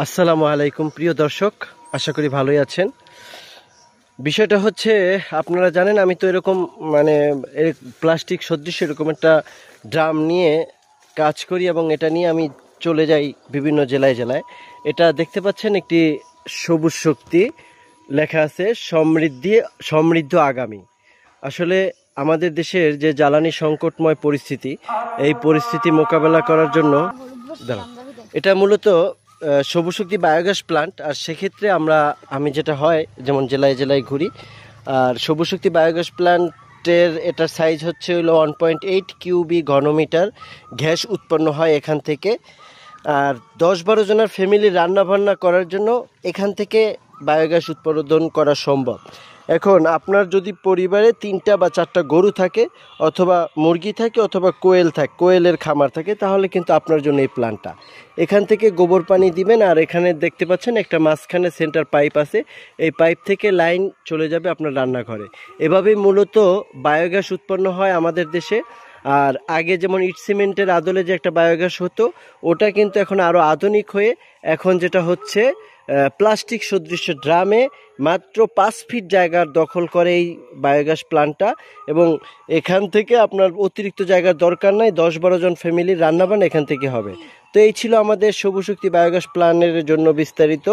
আসসালামু আলাইকুম প্রিয় দর্শক, আশা করি ভালোই আছেন। বিষয়টা হচ্ছে, আপনারা জানেন আমি তো এরকম মানে প্লাস্টিক সদৃশ এরকম একটা ড্রাম নিয়ে কাজ করি এবং এটা নিয়ে আমি চলে যাই বিভিন্ন জেলায় জেলায়। এটা দেখতে পাচ্ছেন, একটি সবুজ শক্তি লেখা আছে, সমৃদ্ধি সমৃদ্ধ আগামী। আসলে আমাদের দেশের যে জ্বালানি সংকটময় পরিস্থিতি, এই পরিস্থিতি মোকাবেলা করার জন্য এটা মূলত সবুজ শক্তি বায়োগ্যাস প্লান্ট। আর সেক্ষেত্রে আমি যেটা হয়, যেমন জেলায় জেলায় ঘুরি, আর সবুজ শক্তি বায়োগ্যাস প্লান্টের এটার সাইজ হচ্ছে হলো 1.8 কিউবি ঘনমিটার গ্যাস উৎপন্ন হয় এখান থেকে। আর 10-12 জনের ফ্যামিলি রান্নাবান্না করার জন্য এখান থেকে বায়োগ্যাস উৎপাদন করা সম্ভব। এখন আপনার যদি পরিবারে 3টা বা 4টা গরু থাকে, অথবা মুরগি থাকে, অথবা কোয়েলের খামার থাকে, তাহলে কিন্তু আপনার জন্য এই প্ল্যানটা। এখান থেকে গোবর পানি দিবেন, আর এখানে দেখতে পাচ্ছেন একটা মাঝখানে সেন্টার পাইপ আছে, এই পাইপ থেকে লাইন চলে যাবে আপনার রান্নাঘরে। এভাবেই মূলত বায়োগ্যাস উৎপন্ন হয় আমাদের দেশে। আর আগে যেমন ইট সিমেন্টের আদলে যে একটা বায়োগ্যাস হতো, ওটা কিন্তু এখন আরও আধুনিক হয়ে এখন যেটা হচ্ছে প্লাস্টিক সদৃশ ড্রামে মাত্র 5 ফিট জায়গার দখল করে এই বায়োগ্যাস প্ল্যান্টটা। এবং এখান থেকে আপনার অতিরিক্ত জায়গার দরকার নাই, 10-12 জন ফ্যামিলির রান্নাবান্না এখান থেকে হবে। তো এই ছিল আমাদের সবুজ শক্তি বায়োগ্যাস প্ল্যানের জন্য বিস্তারিত